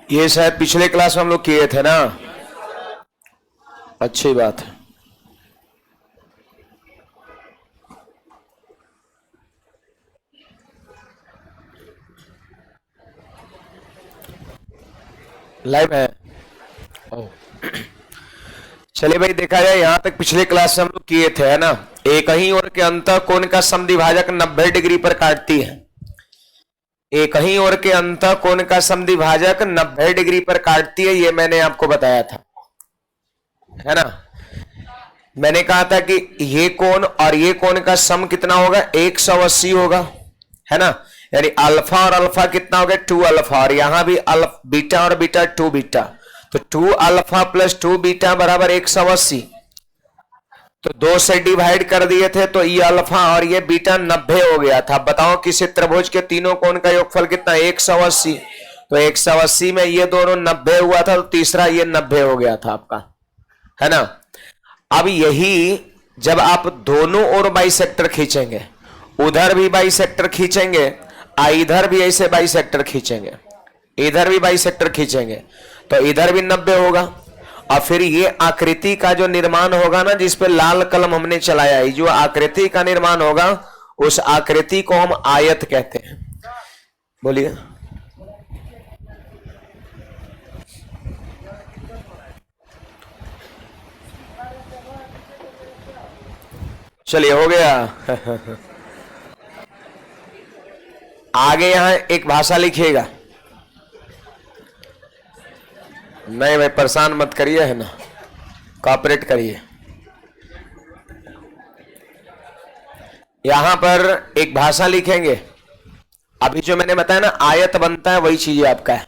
ये शायद पिछले क्लास में हम लोग किए थे ना। अच्छी बात है। लाइव है। चलिए भाई, देखा जाए यहां तक पिछले क्लास में हम लोग किए थे, है ना। एक ही ओर के अंतः कोण का समद्विभाजक 90 डिग्री पर काटती है। एक ही ओर के अंतः कोण का समद्विभाजक 90 डिग्री पर काटती है, ये मैंने आपको बताया था, है ना। मैंने कहा था कि ये कोण और ये कोण का सम कितना होगा, 180 होगा, है ना। यानी अल्फा और अल्फा कितना हो गया, 2 अल्फा, और यहां भी बीटा और बीटा 2 बीटा, तो 2 अल्फा प्लस 2 बीटा बराबर 180। तो 2 से डिवाइड कर दिए थे तो ये अल्फा और ये बीटा 90 हो गया था। बताओ किसी त्रिभुज के तीनों कोण का योगफल कितना, 180। तो 180 में ये दोनों 90 हुआ था, तो तीसरा ये 90 हो गया था आपका, है ना। अब यही जब आप दोनों ओर बाइसेक्टर खींचेंगे, उधर भी बाइसेक्टर खींचेंगे, इधर भी ऐसे बाइसेक्टर खींचेंगे, इधर भी बाइसेक्टर खींचेंगे, तो इधर भी 90 होगा। और फिर ये आकृति का जो निर्माण होगा ना, जिसपे लाल कलम हमने चलाया है, जो आकृति का निर्माण होगा उस आकृति को हम आयत कहते हैं। बोलिए। चलिए, हो गया। आगे यहां एक भाषा लिखिएगा। नहीं भाई, परेशान मत करिए, है ना, कॉपरेट करिए। यहां पर एक भाषा लिखेंगे। अभी जो मैंने बताया ना आयत बनता है, वही चीज आपका है।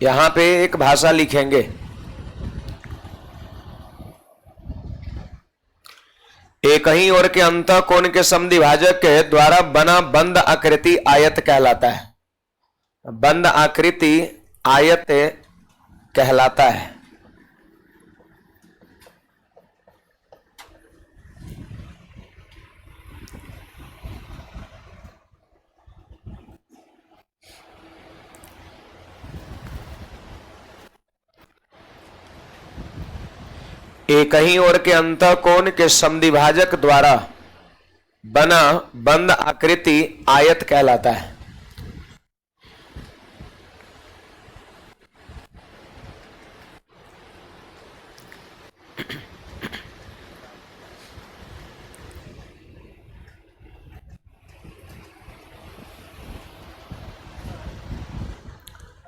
यहां पे एक भाषा लिखेंगे, एक ही ओर के अंतः कोण के समद्विभाजक के द्वारा बना बंद आकृति आयत कहलाता है। बंद आकृति आयत कहलाता है। एक ही ओर के अंतः कोण के समद्विभाजक द्वारा बना बंद आकृति आयत कहलाता है।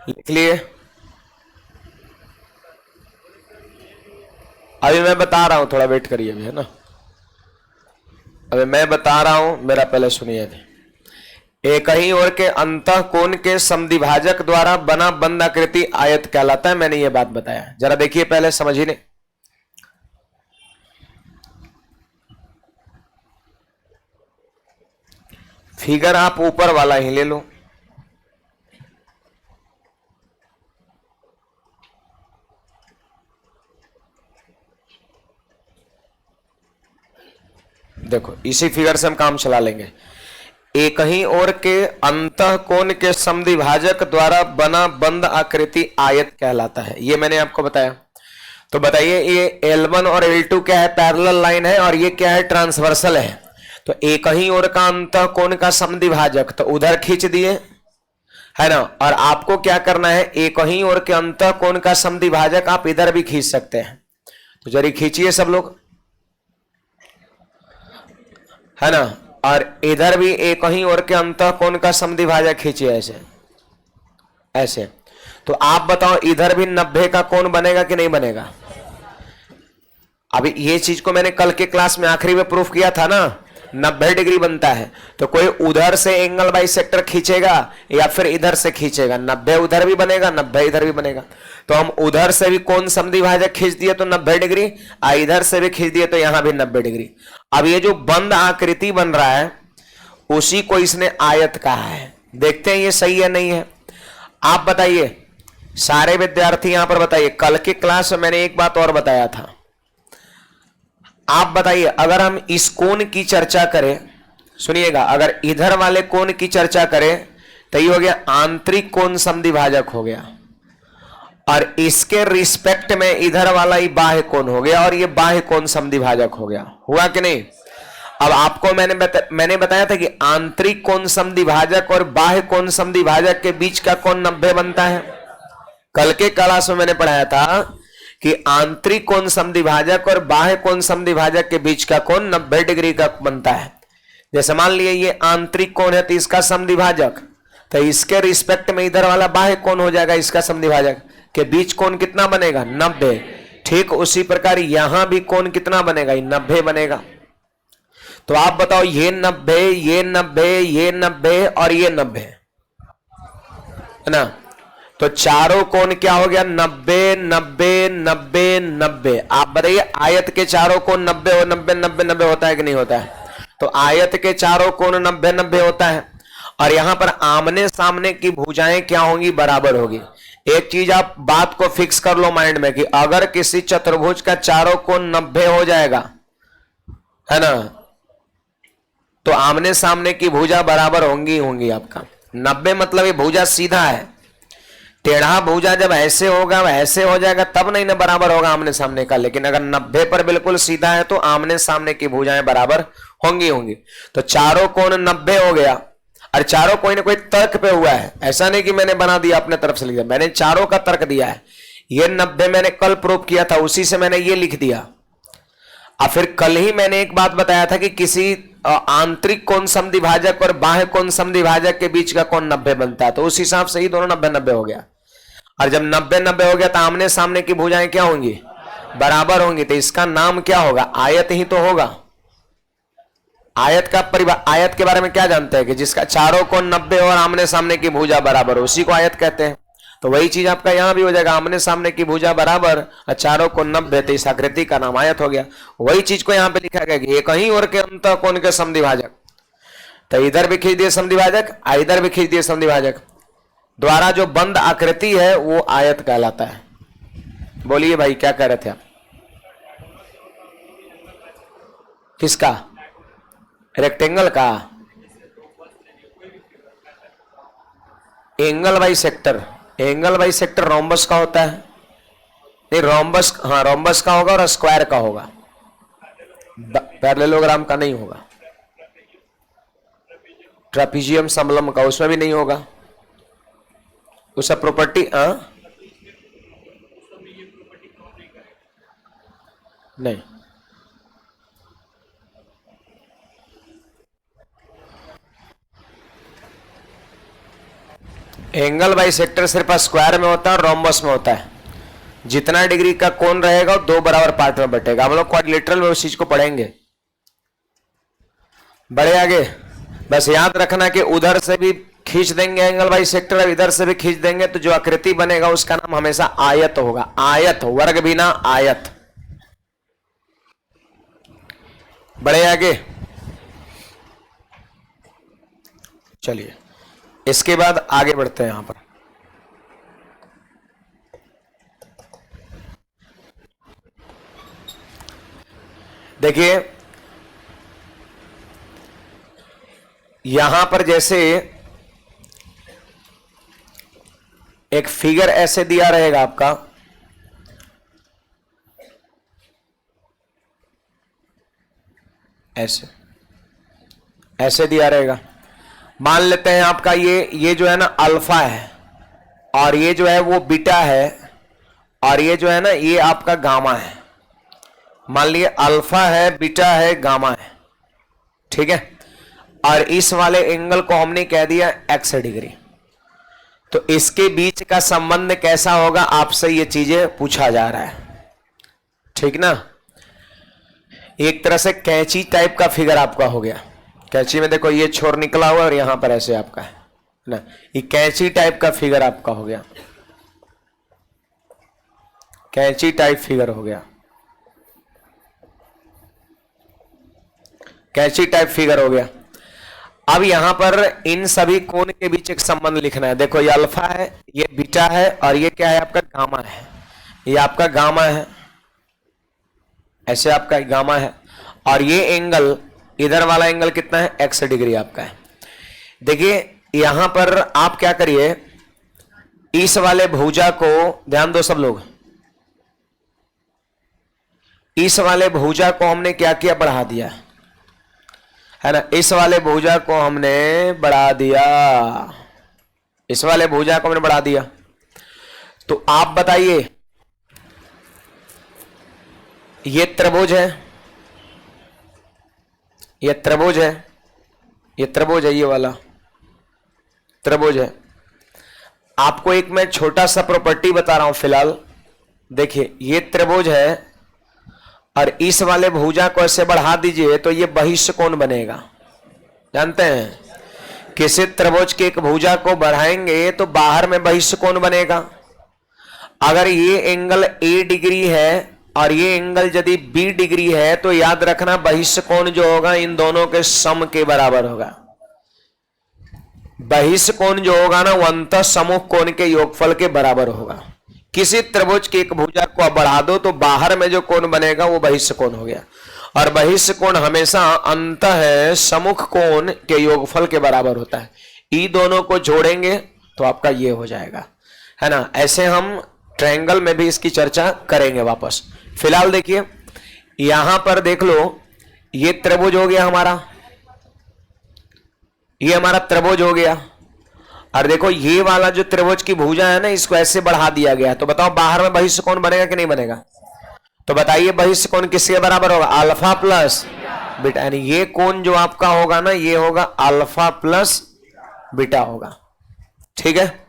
लिख लिए। अभी मैं बता रहा हूं, थोड़ा वेट करिए अभी, है ना। अभी मैं बता रहा हूं, मेरा पहले सुनिए। एक ही ओर के अंतः कोण के समद्विभाजक द्वारा बना बंद आकृति आयत कहलाता है। मैंने ये बात बताया, जरा देखिए पहले समझिए। फिगर आप ऊपर वाला ही ले लो। देखो, इसी फिगर से हम काम चला लेंगे। एक ही ओर के अंतः कोण के समद्विभाजक द्वारा बना बंद आकृति आयत कहलाता है, ये मैंने आपको बताया। तो बताइए, ये L1 और L2 क्या है, पैरेलल लाइन है, और ये क्या है, ट्रांसवर्सल है। तो एक ही ओर का अंतः कोण का समद्विभाजक तो उधर खींच दिए, है ना। और आपको क्या करना है, एक ही ओर के अंतः कोण का समद्विभाजक आप इधर भी खींच सकते हैं। तो जरी खींचिए सब लोग, है ना। और इधर भी एक ही ओर के अंतः कोण का समद्विभाजक खींचिए, ऐसे ऐसे। तो आप बताओ, इधर भी 90 का कोण बनेगा कि नहीं बनेगा। अभी ये चीज को मैंने कल के क्लास में आखिरी में प्रूफ किया था ना, 90 डिग्री बनता है। तो कोई उधर से एंगल बाइसेक्टर खींचेगा या फिर इधर से खींचेगा, 90 उधर भी बनेगा, 90 इधर भी बनेगा। तो हम उधर से भी कोण समद्विभाजक खींच दिए तो 90 डिग्री, इधर से भी खींच दिए तो यहां भी 90 डिग्री। अब ये जो बंद आकृति बन रहा है उसी को इसने आयत कहा है। देखते हैं ये सही है नहीं है। आप बताइए, सारे विद्यार्थी यहां पर बताइए। कल के क्लास में मैंने एक बात और बताया था, आप बताइए, अगर हम इस कोण की चर्चा करें, सुनिएगा, अगर इधर वाले कोण की चर्चा करें तो ये हो गया आंतरिक कोण समद्विभाजक हो गया, और इसके रिस्पेक्ट में इधर वाला ही बाह्य कोण हो गया, और ये बाह्य कोण समद्विभाजक हो गया। हुआ कि नहीं? अब आपको मैंने बताया था कि आंतरिक कोण समद्विभाजक और बाह्य कोण समद्विभाजक के बीच का कोण 90 बनता है। कल के क्लास में मैंने पढ़ाया था कि आंतरिक कोण समद्विभाजक और बाह्य कोण समद्विभाजक के बीच का कोण 90 डिग्री का बनता है। जैसे मान लिए ये आंतरिक कोण है तो इसका समद्विभाजक, तो इसके रिस्पेक्ट में इधर वाला बाह्य कोण हो जाएगा, इसका समद्विभाजक के बीच कोण कितना बनेगा? 90। ठीक उसी प्रकार यहां भी कोण कितना बनेगा? 90 बनेगा। तो आप बताओ, ये 90, ये 90, ये 90 और ये 90 है ना, तो चारों कोण क्या हो गया? 90 90 90 90। आप बताइए आयत के चारों कोण 90 और 90 90 90 होता है कि नहीं होता है? तो आयत के चारों कोण 90 90 होता है, और यहां पर आमने सामने की भुजाएं क्या होंगी? बराबर होगी। एक चीज आप बात को फिक्स कर लो माइंड में कि अगर किसी चतुर्भुज का चारों कोण 90 हो जाएगा, है ना, तो आमने सामने की भुजा बराबर होंगी होंगी आपका। 90 मतलब ये भुजा सीधा है, टेढ़ा भुजा जब ऐसे होगा ऐसे हो जाएगा तब नहीं ना बराबर होगा आमने सामने का। लेकिन अगर 90 पर बिल्कुल सीधा है तो आमने सामने की भुजाएं बराबर होंगी होंगी। तो चारों कोण 90 हो गया, और चारों कोई ना कोई तर्क पे हुआ है, ऐसा नहीं कि मैंने बना दिया अपने तरफ से लिख दिया, मैंने चारों का तर्क दिया है। ये 90 मैंने कल प्रूव किया था, उसी से मैंने ये लिख दिया। और फिर कल ही मैंने एक बात बताया था कि किसी आंतरिक कोण समद्विभाजक और बाह्य कोण समद्विभाजक के बीच का कोण 90 बनता है, तो उस हिसाब से ही दोनों 90 90 हो गया। और जब 90 90 हो गया तो आमने सामने की भुजाएं क्या होंगी? बराबर होंगी। तो इसका नाम क्या होगा? आयत ही तो होगा। आयत के बारे में क्या जानते हैं कि जिसका चारों कोण 90 और आमने सामने की भुजा बराबर हो, उसी को आयत कहते हैं। तो वही चीज आपका यहां भी हो जाएगा, आमने सामने की भुजा बराबर और चारों कोण 90, तो इस आकृति का नाम आयत हो गया। वही चीज को यहां पे लिखा गया कि एक ही ओर के अंतः कोण के समद्विभाजक, तो इधर भी खींच दिए समद्विभाजक, इधर भी खींच दिए समद्विभाजक, द्वारा जो बंद आकृति है वो आयत कहलाता है। बोलिए भाई क्या कह रहे थे आप? किसका? रेक्टेंगल का? Angle by sector. Angle by sector rhombus का होता है। नहीं रोम्बस, हाँ रोम्बस का होगा और स्क्वायर का होगा, पैरेललोग्राम का नहीं होगा। ट्रापीजियम समलम का उसमें भी नहीं होगा। उसका प्रॉपर्टी नहीं। एंगल बाई सेक्टर सिर्फ स्क्वायर में होता है और रोम्बस में होता है। जितना डिग्री का कोण रहेगा वो 2 बराबर पार्ट में बटेगा। हम लोग क्वाड्रिलेटरल में उस चीज को पढ़ेंगे। बढ़े आगे, बस याद रखना कि उधर से भी खींच देंगे एंगल बाई सेक्टर, इधर से भी खींच देंगे, तो जो आकृति बनेगा उसका नाम हमेशा आयत होगा। आयत, वर्ग बिना आयत। बढ़े आगे, चलिए इसके बाद आगे बढ़ते हैं। यहां पर देखिए, यहां पर जैसे एक फिगर ऐसे दिया रहेगा आपका, ऐसे ऐसे दिया रहेगा। मान लेते हैं आपका ये जो है ना अल्फा है, और ये जो है वो बीटा है, और ये जो है ना ये आपका गामा है। मान लिए अल्फा है, बीटा है, गामा है, ठीक है। और इस वाले एंगल को हमने कह दिया x डिग्री। तो इसके बीच का संबंध कैसा होगा, आपसे ये चीजें पूछा जा रहा है, ठीक ना। एक तरह से कैंची टाइप का फिगर आपका हो गया। कैंची में देखो ये छोर निकला हुआ और यहां पर ऐसे आपका है ना, ये कैंची टाइप का फिगर आपका हो गया। कैंची टाइप फिगर हो गया, कैंची टाइप फिगर हो गया। अब यहां पर इन सभी कोण के बीच एक संबंध लिखना है। देखो ये अल्फा है, ये बीटा है, और ये क्या है आपका गामा है। ये आपका गामा है, ऐसे आपका गामा है। और ये एंगल, इधर वाला एंगल कितना है, x डिग्री आपका है। देखिए यहां पर आप क्या करिए, इस वाले भुजा को, ध्यान दो सब लोग, इस वाले भुजा को हमने क्या किया, बढ़ा दिया है ना। इस वाले भुजा को हमने बढ़ा दिया, इस वाले भुजा को हमने बढ़ा दिया। तो आप बताइए, ये त्रिभुज है, ये त्रिभुज है, ये त्रिभुज है, ये वाला त्रिभुज है। आपको एक मैं छोटा सा प्रॉपर्टी बता रहा हूं फिलहाल। देखिए ये त्रिभुज है और इस वाले भुजा को ऐसे बढ़ा दीजिए तो ये बहिष्कोण बनेगा। जानते हैं, किसी त्रिभुज के एक भुजा को बढ़ाएंगे तो बाहर में बहिष्कोण बनेगा। अगर ये एंगल ए डिग्री है और ये एंगल यदि बी डिग्री है तो याद रखना बहिष्कोण जो होगा इन दोनों के सम के बराबर होगा। बहिष्कोण जो होगा ना वो अंतः समूह कोण के योगफल के बराबर होगा। किसी त्रिभुज की एक भुजा को आप बढ़ा दो तो बाहर में जो कोण बनेगा वो बहिष्कोण हो गया, और बहिष्कोण हमेशा अंतः सम्मुख कोण के योगफल के बराबर होता है। ई दोनों को जोड़ेंगे तो आपका ये हो जाएगा, है ना। ऐसे हम ट्रायंगल में भी इसकी चर्चा करेंगे वापस। फिलहाल देखिए यहां पर देख लो, ये त्रिभुज हो गया हमारा, ये हमारा त्रिभुज हो गया, और देखो ये वाला जो त्रिभुज की भुजा है ना इसको ऐसे बढ़ा दिया गया। तो बताओ बाहर में बहिष्कोण बनेगा कि नहीं बनेगा? तो बताइए बहिष्कोण किसके बराबर होगा? अल्फा प्लस बीटा, यानी ये कोण जो आपका होगा ना ये होगा अल्फा प्लस बीटा होगा। ठीक है,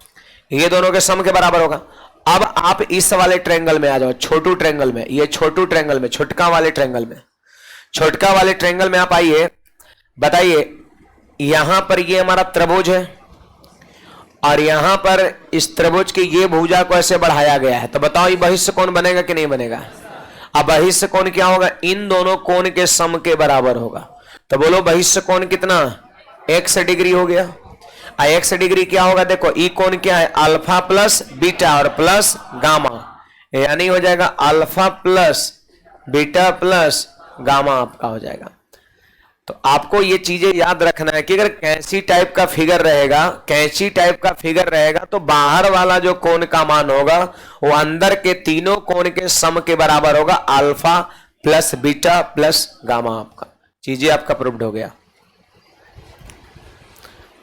ये दोनों के सम के बराबर होगा। अब आप इस वाले ट्रायंगल में आ जाओ, छोटू ट्रायंगल में, ये छोटू ट्रायंगल में, छोटका वाले ट्रायंगल में, छोटका वाले ट्रायंगल में आप आइए। बताइए यहां पर ये हमारा त्रिभुज है और यहां पर इस त्रिभुज की ये भुजा को ऐसे बढ़ाया गया है, तो बताओ ये बहिष्कोण बनेगा कि नहीं बनेगा? अब बहिष्कोण क्या होगा? इन दोनों कोण के सम के बराबर होगा। तो बोलो बहिष्कोण कितना? x डिग्री हो गया। x डिग्री क्या होगा? देखो ई कोण क्या है? अल्फा प्लस बीटा और प्लस गामा, यानी हो जाएगा alpha plus beta plus gamma आपका हो जाएगा। तो आपको ये चीजें याद रखना है कि अगर कैंची टाइप का फिगर रहेगा, कैंची टाइप का फिगर रहेगा तो बाहर वाला जो कोण का मान होगा वो अंदर के तीनों कोण के सम के बराबर होगा, alpha plus beta plus gamma. आपका चीजें आपका प्रूव्ड हो गया,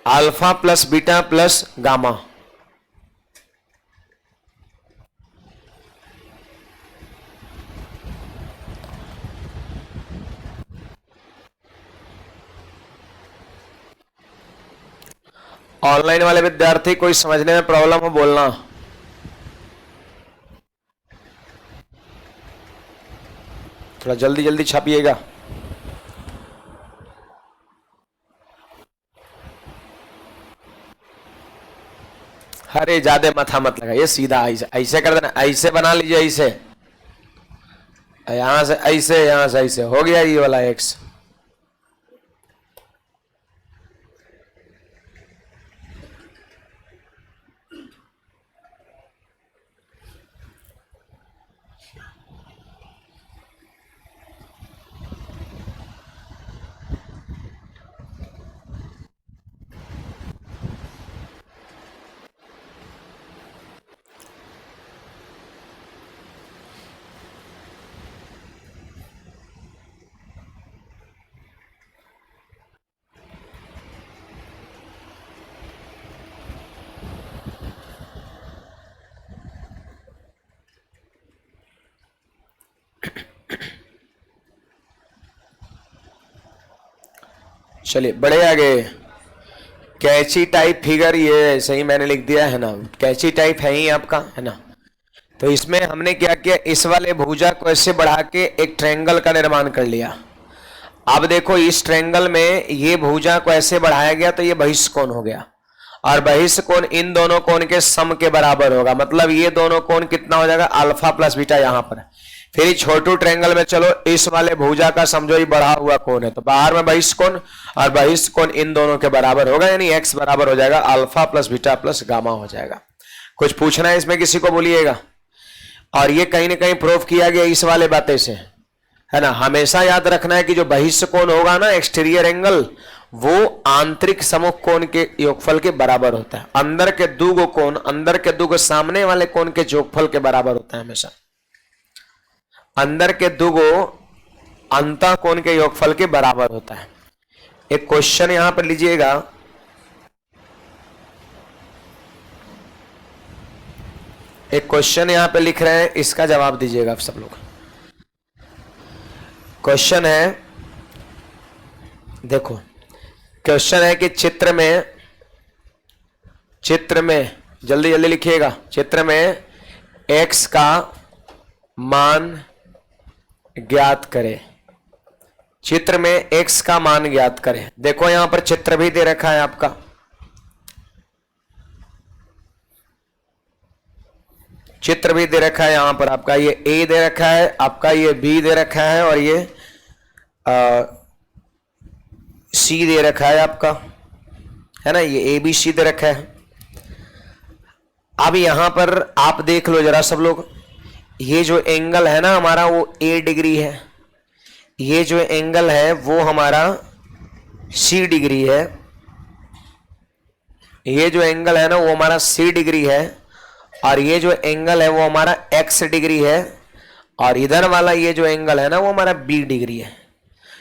alpha plus beta plus gamma. Online वाले विद्यार्थी कोई समझने में प्रॉब्लम हो बोलना। थोड़ा जल्दी जल्दी छापिएगा। अरे ज्यादा माथा मत लगाइए, सीधा ऐसे ऐसे कर देना, ऐसे बना लीजिए, ऐसे यहां से ऐसे, यहां से ऐसे हो गया ये वाला एक्स। चलिए बड़े आगे, कैची टाइप फिगर ये सही मैंने लिख दिया है ना, कैची टाइप है ही आपका, है ना। तो इसमें हमने क्या किया, इस वाले भुजा को ऐसे बढ़ा के एक ट्रायंगल का निर्माण कर लिया। अब देखो इस ट्रायंगल में ये भुजा को ऐसे बढ़ाया गया तो ये बहिष्कोण हो गया, और बहिष्कोण इन दोनों कोण के सम के बराबर होगा। मतलब ये दोनों कोण कितना हो जाएगा? अल्फा प्लस बीटा यहां पर। फिर छोटू ट्रायंगल में चलो, इस वाले भुजा का समझो ये बढ़ा हुआ कोण है तो बाहर में बहिष्कोण और बहिष्कोण इन दोनों के बराबर होगा, यानी x बराबर हो जाएगा alpha plus beta plus gamma हो जाएगा। कुछ पूछना है इसमें किसी को बोलिएगा। और ये कहीं ना कहीं प्रूफ किया गया इस वाले बातें से, है ना। हमेशा याद रखना है कि जो बहिष्कोण होगा ना, एक्सटीरियर एंगल, वो आंतरिक समोह कोण के योगफल के बराबर होता है। अंदर के दुगो कोण, अंदर के दुगो सामने वाले कोण के योगफल के बराबर होता है हमेशा। अंदर के दुगो अंतः कोण के योगफल के बराबर होता है। एक क्वेश्चन यहां पर लीजिएगा, एक क्वेश्चन यहां पे लिख रहे हैं, इसका जवाब दीजिएगा आप सब लोग। क्वेश्चन है, देखो क्वेश्चन है कि चित्र में जल्दी जल्दी लिखिएगा, चित्र में x का मान ज्ञात करें। चित्र में x का मान ज्ञात करें। देखो यहां पर चित्र भी दे रखा है आपका, चित्र भी दे रखा है यहां पर आपका, ये a दे रखा है आपका, ये b दे रखा है और ये c दे रखा है आपका, है ना, ये ABC दे रखा है। अब यहां पर आप देख लो जरा सब लोग, ये जो एंगल है ना हमारा वो A डिग्री है, ये जो एंगल है वो हमारा C डिग्री है, ये जो एंगल है ना वो हमारा C डिग्री है, और ये जो एंगल है वो हमारा X डिग्री है, और इधर वाला ये जो एंगल है ना वो हमारा B डिग्री है।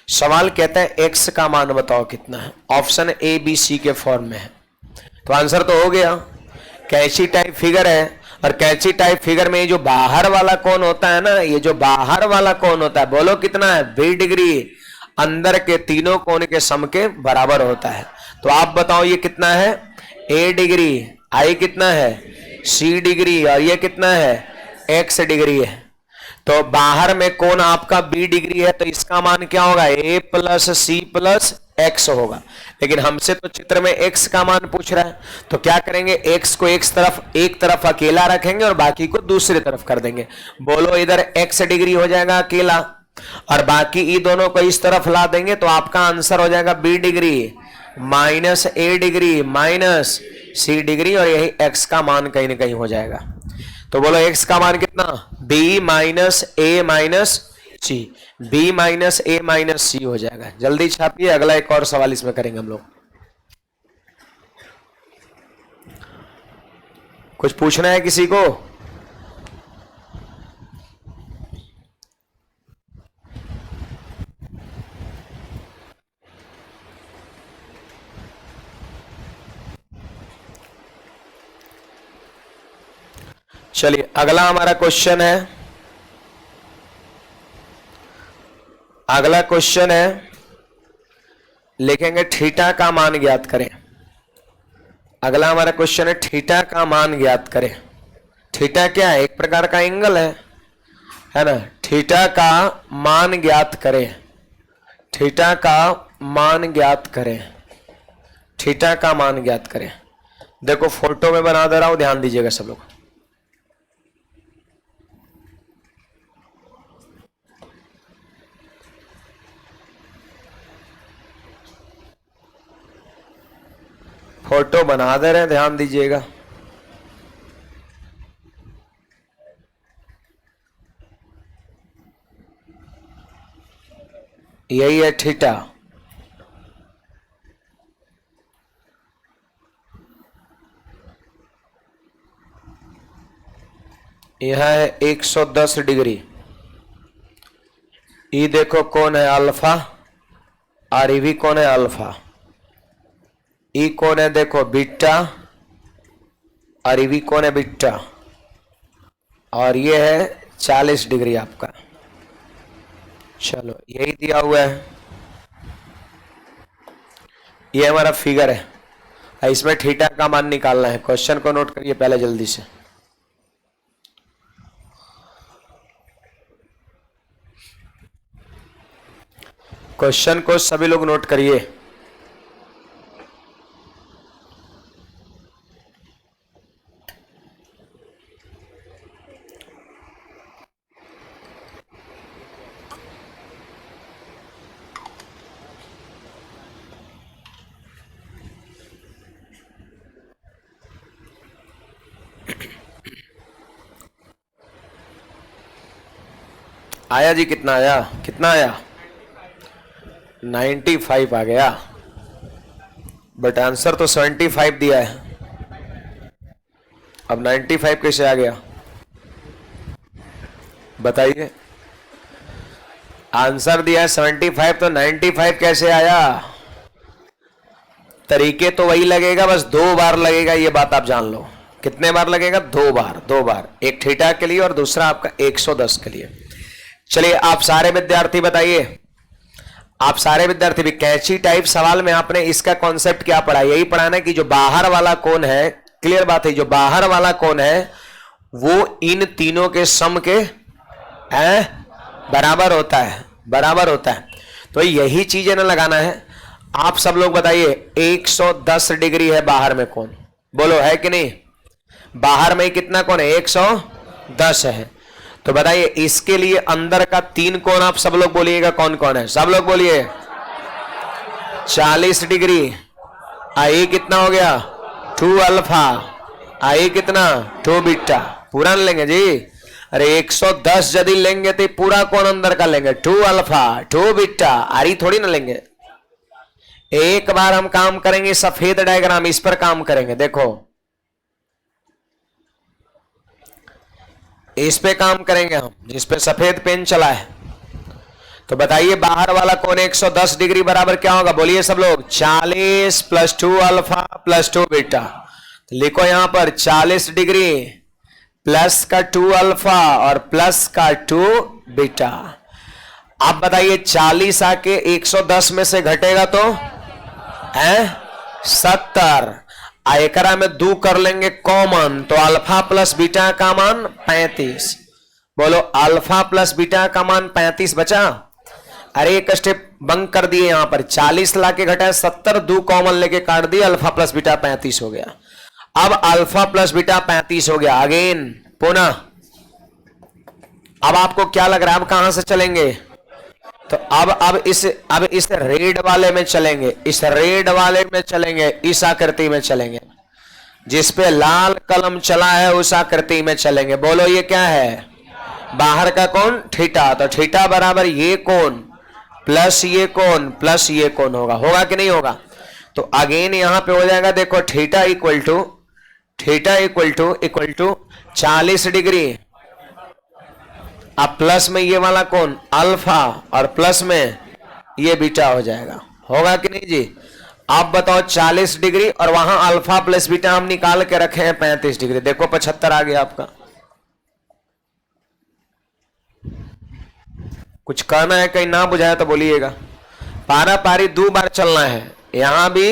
सवाल कहता है x का मान बताओ कितना है। ऑप्शन A B C के फॉर्म में है, तो आंसर तो हो गया। कैंची टाइप फिगर है, और कैंची टाइप फिगर में ये जो बाहर वाला कोण होता है ना, ये जो बाहर वाला कोण होता है बोलो कितना है, B डिग्री, अंदर के तीनों कोण के सम के बराबर होता है। तो आप बताओ ये कितना है, A डिग्री, I कितना है, C डिग्री, और ये कितना है, X डिग्री है। तो बाहर में कोण आपका B डिग्री है, तो इसका मान क्या होगा, A plus C plus X होगा। लेकिन हमसे तो चित्र में X का मान पूछ रहा है, तो क्या करेंगे, X को एक तरफ अकेला रखेंगे और बाकी को दूसरी तरफ कर देंगे। बोलो इधर X डिग्री हो जाएगा अकेला, और बाकी ये दोनों को इस तरफ ला देंगे, तो आपका आंसर हो जाएगा B degree minus A degree minus C degree, और यही X का मान कहीं ना कहीं हो जाएगा। तो बोलो x का मान कितना, b माइनस ए माइनस सी, b माइनस ए माइनस सी हो जाएगा। जल्दी छापिए, अगला एक और सवाल इसमें करेंगे हम लोग। कुछ पूछना है किसी को? चलिए अगला हमारा क्वेश्चन है, अगला क्वेश्चन है, लिखेंगे थीटा का मान ज्ञात करें। अगला हमारा क्वेश्चन है थीटा का मान ज्ञात करें। थीटा क्या है, एक प्रकार का एंगल है ना। थीटा का मान ज्ञात करें, थीटा का मान ज्ञात करें, थीटा का मान ज्ञात करें। देखो फोटो में बना दे रहा हूं, ध्यान दीजिएगा सब लोग। फोटो बना दे रहे हैं, ध्यान दीजिएगा। यही है थीटा, यह है 110 डिग्री। ये देखो कौन है अल्फा, और ये भी कौन है अल्फा। ई कौन है देखो बीटा, और ये भी कौन है बीटा, और ये है 40 डिग्री आपका। चलो यही दिया हुआ है, ये हमारा फिगर है। इसमें थीटा का मान निकालना है। क्वेश्चन को नोट करिए पहले जल्दी से। क्वेश्चन को सभी लोग नोट करिए। आया जी, कितना आया, कितना आया, 95 आ गया। बट आंसर तो 75 दिया है, अब 95 कैसे आ गया बताइए। आंसर दिया है 75 तो 95 कैसे आया। तरीके तो वही लगेगा, बस 2 बार लगेगा, ये बात आप जान लो। कितने बार लगेगा? 2 बार, 2 बार, एक थीटा के लिए और दूसरा आपका 110 के लिए। चलिए आप सारे विद्यार्थी बताइए, आप सारे विद्यार्थी भी कैंची टाइप सवाल में आपने इसका कॉन्सेप्ट क्या पढ़ा? यही पढ़ाना कि जो बाहर वाला कोण है, क्लियर बात है, जो बाहर वाला कोण है वो इन तीनों के सम के बराबर होता है, बराबर होता है। तो यही चीजें ना लगाना है। आप सब लोग बताइए 110 डिग्री है बाहर में कोण, बोलो है कि नहीं? बाहर में कितना कोण है? 110 है। तो बताइए इसके लिए अंदर का 3 कोण आप सब लोग बोलिएगा कौन कौन है? सब लोग बोलिए। 40 डिग्री, आई कितना हो गया? 2 अल्फा, आई कितना? 2 बीटा। पूरा लेंगे जी? अरे 110 यदि लेंगे तो पूरा कोण अंदर का लेंगे, 2 अल्फा 2 बीटा, आरी थोड़ी ना लेंगे। एक बार हम काम करेंगे सफेद डायग्राम, इस पर काम करेंगे। देखो इस पे काम करेंगे हम, जिस पे सफेद पेन चला है। तो बताइए बाहर वाला कोण 110 डिग्री बराबर क्या होगा? बोलिए सब लोग। 40 + 2 अल्फा + 2 बीटा। तो लिखो यहां पर 40 डिग्री प्लस का 2 अल्फा और प्लस का 2 बीटा। आप बताइए 40 आके 110 में से घटेगा तो 70। एकरा में 2 कर लेंगे कॉमन, तो अल्फा प्लस बीटा का मान 35। बोलो अल्फा प्लस बीटा का मान 35 बचा। अरे एक स्टेप बंक कर दिए, यहां पर 40 लाके घटा 70, 2 कॉमन लेके काट दिए, अल्फा प्लस बीटा 35 हो गया। अब अल्फा प्लस बीटा 35 हो गया। अगेन पुनः अब आपको क्या लग रहा है? अब कहां से चलेंगे? तो अब इस रेड वाले में चलेंगे, इस रेड वाले में चलेंगे, इस आकृति में चलेंगे, जिस पे लाल कलम चला है उस आकृति में चलेंगे। बोलो ये क्या है? बाहर का कोण थीटा। तो थीटा बराबर ये कोण प्लस ये कोण प्लस ये कोण होगा, होगा कि नहीं होगा? तो अगेन यहां पे हो जाएगा, देखो थीटा इक्वल टू 40 डिग्री, अब प्लस में ये वाला कोण अल्फा और प्लस में ये बीटा हो जाएगा, होगा कि नहीं जी? आप बताओ 40 डिग्री और वहां अल्फा प्लस बीटा हम निकाल के रखे हैं 35 डिग्री। देखो 75 आ गया आपका। कुछ कहना है, कहीं ना बुझाया तो बोलिएगा। पारा पारी 2 बार चलना है, यहां भी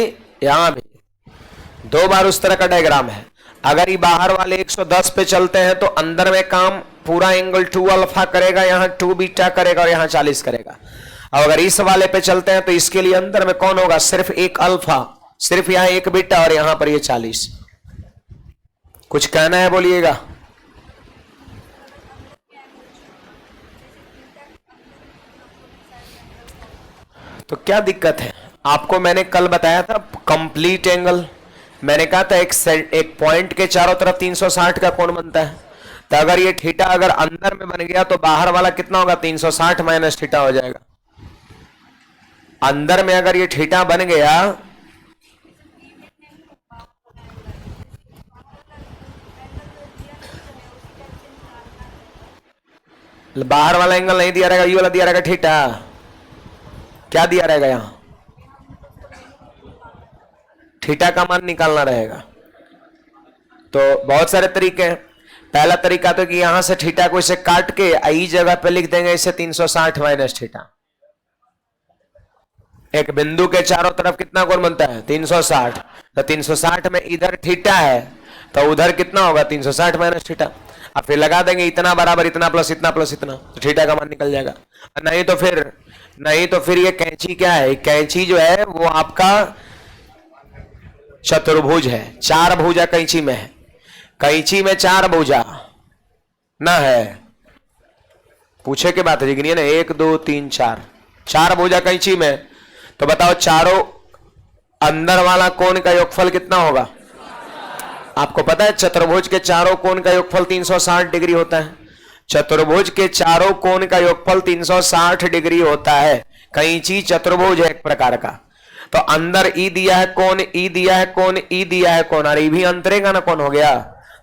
2 बार उस तरह का डायग्राम है। अगर ये बाहर वाले 110 पे चलते हैं तो अंदर में काम पूरा एंगल 2 अल्फा करेगा, यहां 2 बीटा करेगा और यहां 40 करेगा। और अगर इस वाले पे चलते हैं तो इसके लिए अंदर में कौन होगा? सिर्फ 1 अल्फा, सिर्फ यहां 1 बीटा और यहां पर ये 40। कुछ कहना है बोलिएगा। तो क्या दिक्कत है? आपको मैंने कल बताया था कंप्लीट एंगल, मैंने कहा था एक पॉइंट के चारों तरफ 360 का कोण बनता है। तो अगर ये थीटा अगर अंदर में बन गया तो बाहर वाला कितना होगा? 360 माइनस थीटा हो जाएगा। अंदर में अगर ये थीटा बन गया बाहर वाला एंगल नहीं दिया रहेगा, ये वाला दिया रहेगा थीटा। क्या दिया रहेगा? यहां थीटा का मान निकालना रहेगा। तो बहुत सारे तरीके हैं। पहला तरीका तो कि यहां से थीटा को इसे काट के आई जगह पे लिख देंगे इसे 360 माइनस थीटा। एक बिंदु के चारों तरफ कितना कोण बनता है? 360। तो 360 में इधर थीटा है तो उधर कितना होगा? 360 माइनस थीटा। अब फिर लगा देंगे इतना बराबर इतना प्लस इतना प्लस इतना, तो थीटा का मान निकल जाएगा। नहीं तो फिर ये कैंची क्या है? कैंची जो है वो आपका चतुर्भुज है, 4 भुजा कैंची में है। कैंची में 4 भुजा ना है, पूछे के बात है गिनिए ना, 1 2 3 4 भुजा कैंची में। तो बताओ चारों अंदर वाला कोण का योगफल कितना होगा? आपको पता है चतुर्भुज के चारों कोण का योगफल 360 डिग्री होता है। चतुर्भुज के चारों कोण का योगफल 360 डिग्री होता है। कैंची चतुर्भुज है एक प्रकार का। तो अंदर ई दिया है कौन, ई दिया है कौन, ई दिया है कौन, और ई भी अंतरेगा ना कौन हो गया।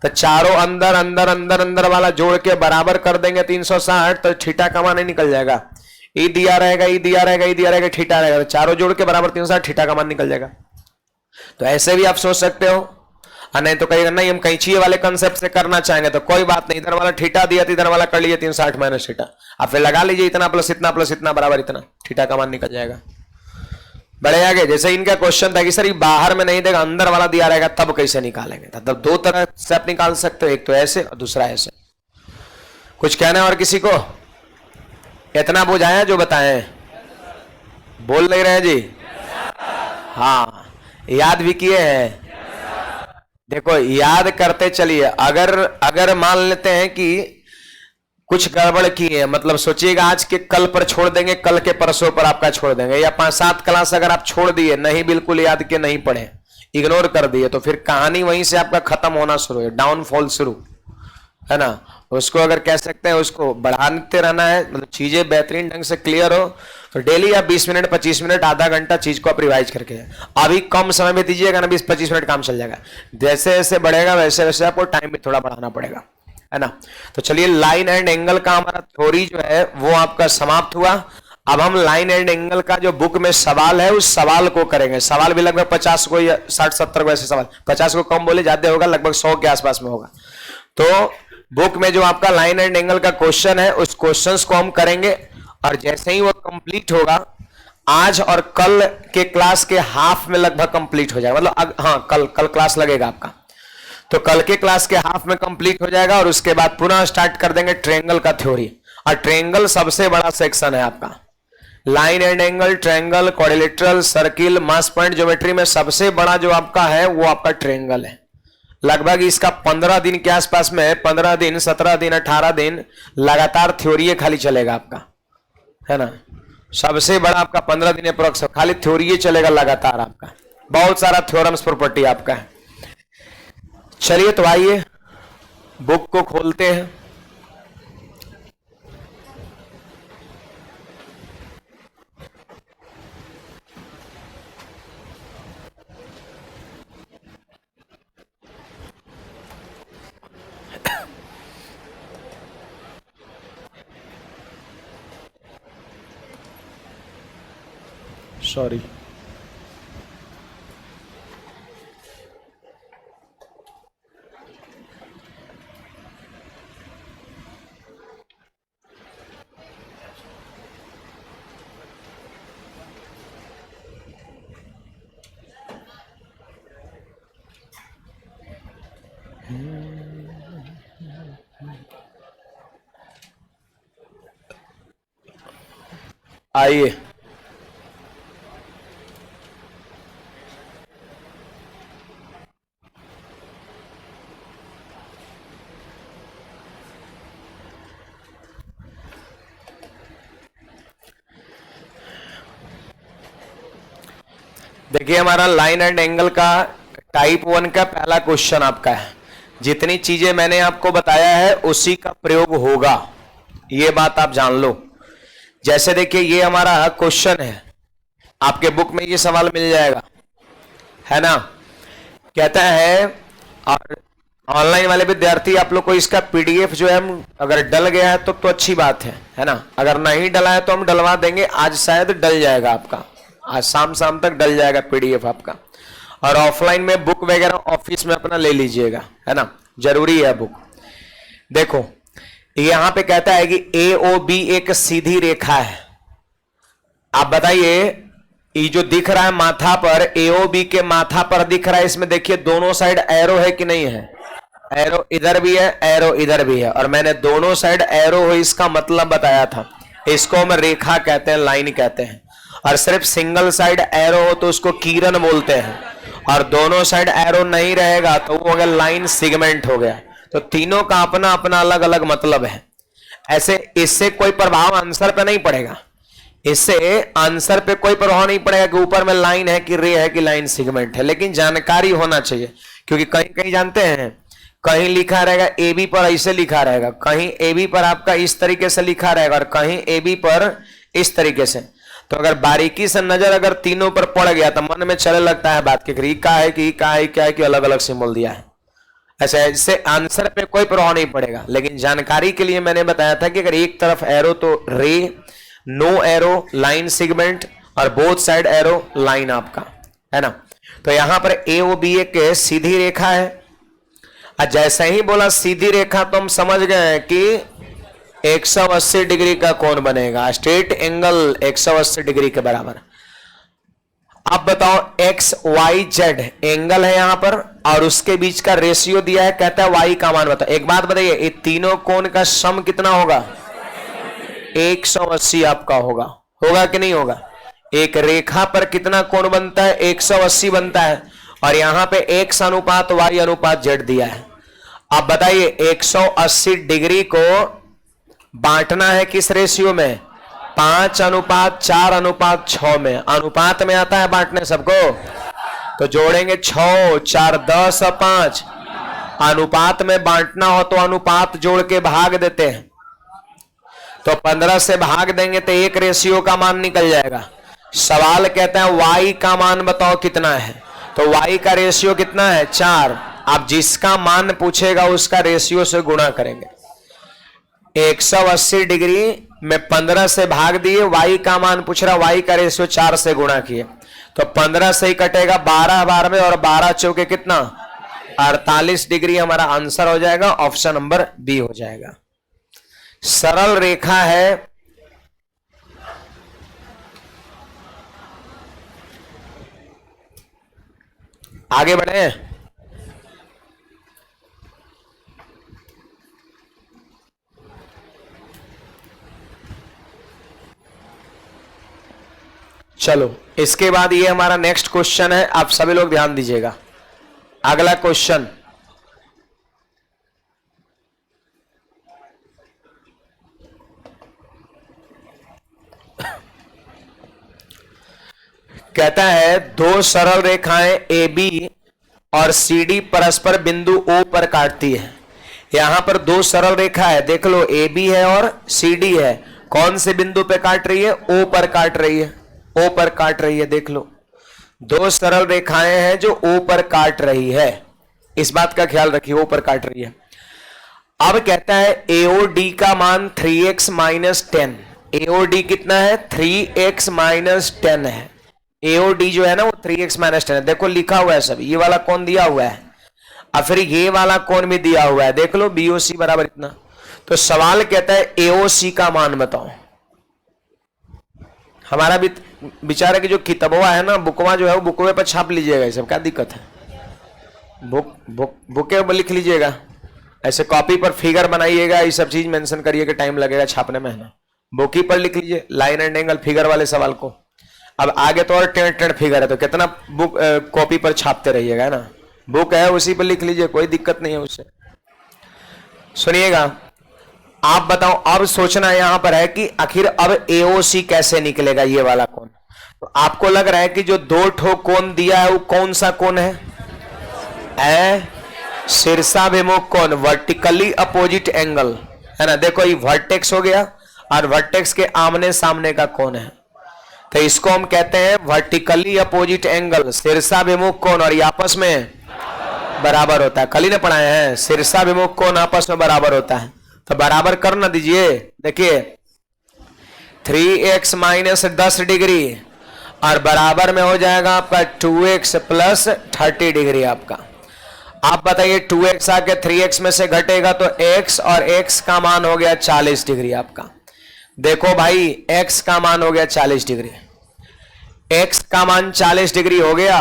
तो चारों अंदर अंदर अंदर अंदर वाला जोड़ के बराबर कर देंगे 360, तो थीटा का मान नहीं निकल जाएगा। ई दिया रहेगा, ई दिया रहेगा, ई दिया रहेगा, थीटा रहेगा, तो चारों जोड़ के बराबर 360, थीटा का मान निकल जाएगा। तो ऐसे भी आप सोच सकते हो, और नहीं तो कहिएगा नहीं हम कैंची वाले कंसेप्ट से करना चाहेंगे, तो कोई बात नहीं, इधर वाला थीटा दिया तो इधर वाला कर लीजिए 360 माइनस थीटा, आप फिर लगा लीजिए इतना प्लस इतना बराबर इतना, थीटा का मान निकल जाएगा। बड़े आगे जैसे इनका क्वेश्चन था कि सर ये बाहर में नहीं देगा अंदर वाला दिया रहेगा, तब कैसे निकालेंगे, तब दो तरह से आप निकाल सकते हो, एक तो ऐसे और दूसरा ऐसे। कुछ कहना है और किसी को? इतना बुझाया जो बताएं? बोल नहीं रहे जी? हाँ, याद भी किए हैं? देखो याद करते चलिए। अगर मान लेते हैं कि कुछ गड़बड़ की है, मतलब सोचिएगा आज के कल पर छोड़ देंगे, कल के परसों पर आपका छोड़ देंगे, या 5-7 क्लास अगर आप छोड़ दिए, नहीं बिल्कुल याद के नहीं पढ़े, इग्नोर कर दिए, तो फिर कहानी वहीं से आपका खत्म होना शुरू है, डाउनफॉल शुरू है ना। उसको अगर कह सकते हैं उसको बढ़ाते रहना है, मतलब चीजें बेहतरीन ढंग से क्लियर हो, तो डेली आप 20 मिनट 25 मिनट आधा घंटा चीज को आप रिवाइज करके, अभी कम समय में दीजिएगा ना, 20-25 मिनट काम चल जाएगा। जैसे जैसे बढ़ेगा वैसे वैसे आपको टाइम भी थोड़ा बढ़ाना पड़ेगा, है ना। तो चलिए लाइन एंड एंगल का हमारा थ्योरी जो है वो आपका समाप्त हुआ। अब हम लाइन एंड एंगल का जो बुक में सवाल है उस सवाल को करेंगे। सवाल भी लगभग 50 को या 60-70 को ऐसे सवाल, 50 को कम बोले ज्यादा होगा, लगभग 100 के आसपास में होगा। तो बुक में जो आपका लाइन एंड एंगल का क्वेश्चन है उस क्वेश्चंस को हम करेंगे, और जैसे ही वो कंप्लीट होगा आज और कल के क्लास के हाफ में लगभग कंप्लीट हो जाएगा, मतलब हाँ कल क्लास लगेगा आपका, तो कल के क्लास के हाफ में कंप्लीट हो जाएगा, और उसके बाद पुनः स्टार्ट कर देंगे ट्रायंगल का थ्योरी। और ट्रायंगल सबसे बड़ा सेक्शन है आपका, line and angle, triangle, quadrilateral, circle, mass point geometry में सबसे बड़ा जो आपका है वो आपका ट्रायंगल है। लगभग इसका 15 दिन के आसपास में, 15 दिन 17 दिन 18 दिन लगातार थ्योरी खाली चलेगा आपका, है ना। सबसे बड़ा आपका 15 दिन अप्रोक्स खाली थ्योरी चलेगा लगातार आपका, बहुत सारा थ्योरम्स प्रॉपर्टी आपका है। चलिए तो आइए बुक को खोलते हैं। सॉरी, आइए देखिए, हमारा लाइन एंड एंगल का टाइप 1 का पहला क्वेश्चन आपका है। जितनी चीजें मैंने आपको बताया है उसी का प्रयोग होगा, ये बात आप जान लो। जैसे देखिए ये हमारा क्वेश्चन है, आपके बुक में ये सवाल मिल जाएगा, है ना। कहता है, और ऑनलाइन वाले विद्यार्थी आप लोग को इसका पीडीएफ जो है अगर डल गया है तो अच्छी बात है ना। अगर नहीं डला है तो हम डलवा देंगे, आज शायद डल जाएगा आपका, आज शाम तक डल जाएगा पीडीएफ आपका। और ऑफलाइन में बुक वगैरह ऑफिस में अपना ले लीजिएगा, है ना, जरूरी है बुक। देखो यहां पे कहता है कि AOB एक सीधी रेखा है। आप बताइए ये जो दिख रहा है माथा पर, AOB के माथा पर दिख रहा है, इसमें देखिए दोनों साइड एरो है कि नहीं है? एरो इधर भी है, एरो इधर भी है, और मैंने दोनों साइड एरो हो इसका मतलब बताया था। इसको हम रेखा कहते हैं, लाइन कहते हैं। और सिर्फ सिंगल साइड एरो हो तो उसको किरण बोलते हैं, और दोनों साइड एरो नहीं रहेगा तो वो अगर लाइन सेगमेंट हो गया। तो तीनों का अपना अपना अलग अलग मतलब है। ऐसे इससे कोई प्रभाव आंसर पे नहीं पड़ेगा, इससे आंसर पे कोई प्रभाव नहीं पड़ेगा कि ऊपर में लाइन है कि रे है कि लाइन सेगमेंट है, लेकिन जानकारी होना चाहिए। क्योंकि कहीं कहीं जानते हैं, कहीं लिखा रहेगा AB पर ऐसे लिखा रहेगा, कहीं AB पर आपका इस तरीके से लिखा रहेगा, और कहीं AB पर इस तरीके से। तो अगर बारीकी से नजर अगर तीनों पर पड़ गया तो मन में चले लगता है बात की का है कि क्या है क्या है कि अलग अलग सिंबल दिया है। ऐसे इससे आंसर पे कोई प्रभाव नहीं पड़ेगा, लेकिन जानकारी के लिए मैंने बताया था कि अगर एक तरफ एरो तो रे, नो एरो लाइन सेगमेंट, और बोथ साइड एरो लाइन आपका है ना। तो यहां पर ए ओ बी एक सीधी रेखा है, और जैसे ही बोला सीधी रेखा तो हम समझ गए कि 180 डिग्री का कोण बनेगा, स्ट्रेट एंगल 180 डिग्री के बराबर। अब बताओ एक्स वाई जेड एंगल है यहां पर, और उसके बीच का रेशियो दिया है, कहता है वाई का मान बताओ। एक बात बताइए, ये तीनों कोण का सम कितना होगा? 180 आपका होगा, होगा कि नहीं होगा? एक रेखा पर कितना कोण बनता है? 180 बनता है, और यहां पे x अनुपात y अनुपात z दिया है। अब बताइए 180 डिग्री को बांटना है किस रेशियो में? 5:4:6 में। अनुपात में आता है बांटने सबको, तो जोड़ेंगे 6 4 10 और 5। अनुपात में बांटना हो तो अनुपात जोड़ के भाग देते हैं, तो 15 से भाग देंगे तो एक रेशियो का मान निकल जाएगा। सवाल कहता है y का मान बताओ कितना है, तो y का रेशियो कितना है? 4। आप जिसका मान पूछेगा उसका रेशियो से गुणा करेंगे। 180 डिग्री में 15 से भाग दिए, y का मान पूछ रहा, y का रेशियो 4 से गुणा किए, तो 15 से ही कटेगा 12 बार में, और 12 चौके कितना? 48 डिग्री हमारा आंसर हो जाएगा, ऑप्शन नंबर बी हो जाएगा। सरल रेखा है, आगे बढ़े। चलो इसके बाद ये हमारा नेक्स्ट क्वेश्चन है, आप सभी लोग ध्यान दीजिएगा। अगला क्वेश्चन, कहता है दो सरल रेखाएं ए बी और सी डी परस्पर बिंदु ओ पर काटती है। यहां पर दो सरल रेखा है, देख लो ए बी है और सी डी है। कौन से बिंदु पे काट रही है? ओ पर काट रही है, ओ पर काट रही है। देख लो दो सरल रेखाएं हैं जो ओ पर काट रही है, इस बात का ख्याल रखिए, ओ पर काट रही है। अब कहता है एओडी का मान 3x - 10। एओडी कितना है? 3x - 10 है। एओडी जो है ना वो 3x - 10 है। देखो लिखा हुआ है सब, ये वाला कौन दिया हुआ है, और फिर ये वाला कौन भी दिया हुआ है, देख लो बीओसी बराबर इतना। तो सवाल कहता है एओसी का मान बताओ। हमारा भी विचार है कि जो किताबवा है ना, बुकवा जो है वो बुकवे पर छाप लीजिएगा, ये सब क्या दिक्कत है, बुके पर लिख लीजिएगा, ऐसे कॉपी पर फिगर बनाइएगा, ये सब चीज मेंशन करिएगा, टाइम लगेगा छापने में, है ना। बुकी पर लिख लीजिए लाइन एंड एंगल फिगर वाले सवाल को। अब आगे तो और टेढ़ फिगर है, तो कितना बुक कॉपी पर छापते रहिएगा, है ना। बुक है उसी पर लिख लीजिए, कोई दिक्कत नहीं है उससे। सुनिएगा, आप बताओ, अब सोचना यहां पर है कि आखिर अब एओसी कैसे निकलेगा, ये वाला कोण। तो आपको लग रहा है कि जो दो ठो कोण दिया है वो कौन सा कोण है? शीर्षाभिमुख कोण, वर्टिकली अपोजिट एंगल, है ना। देखो ये वर्टेक्स हो गया, और वर्टेक्स के आमने सामने का कोण है, तो इसको हम कहते हैं वर्टिकली अपोजिट एंगल, शीर्षाभिमुख कोण, और ये आपस में बराबर होता है। कल ही ने पढ़ाया है, शीर्षाभिमुख कोण आपस में बराबर होता है, तो बराबर कर ना दीजिए। देखिए 3x - 10 डिग्री और बराबर में हो जाएगा आपका 2x + 30 डिग्री आपका। आप बताइए 2x आके 3x में से घटेगा तो x, और x का मान हो गया 40 डिग्री आपका। देखो भाई x का मान हो गया 40 डिग्री, x का मान 40 डिग्री हो गया।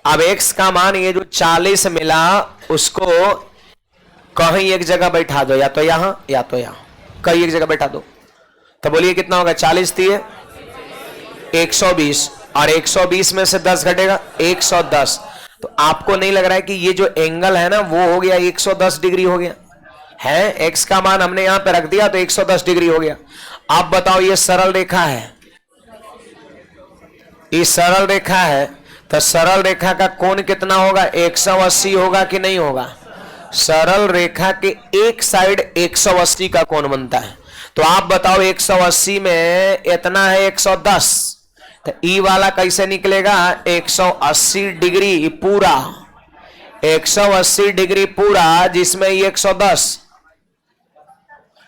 अब x का मान ये जो 40 मिला उसको कहीं एक जगह बैठा दो, या तो यहां या तो यहां, कहीं एक जगह बैठा दो, तो बोलिए कितना होगा? 40 दिए 120, और 120 में से 10 घटेगा 110। तो आपको नहीं लग रहा है कि ये जो एंगल है ना वो हो गया 110 डिग्री हो गया है? x का मान हमने यहां पे रख दिया तो 110 डिग्री हो गया। आप बताओ ये सरल रेखा है, ये सरल रेखा है, तो सरल रेखा का कोण कितना होगा? 180 होगा कि नहीं होगा? सरल रेखा के एक साइड 180 का कोण बनता है, तो आप बताओ 180 में इतना है 110, तो ई वाला कैसे निकलेगा? 180 डिग्री पूरा, 180 डिग्री पूरा जिसमें ये 110,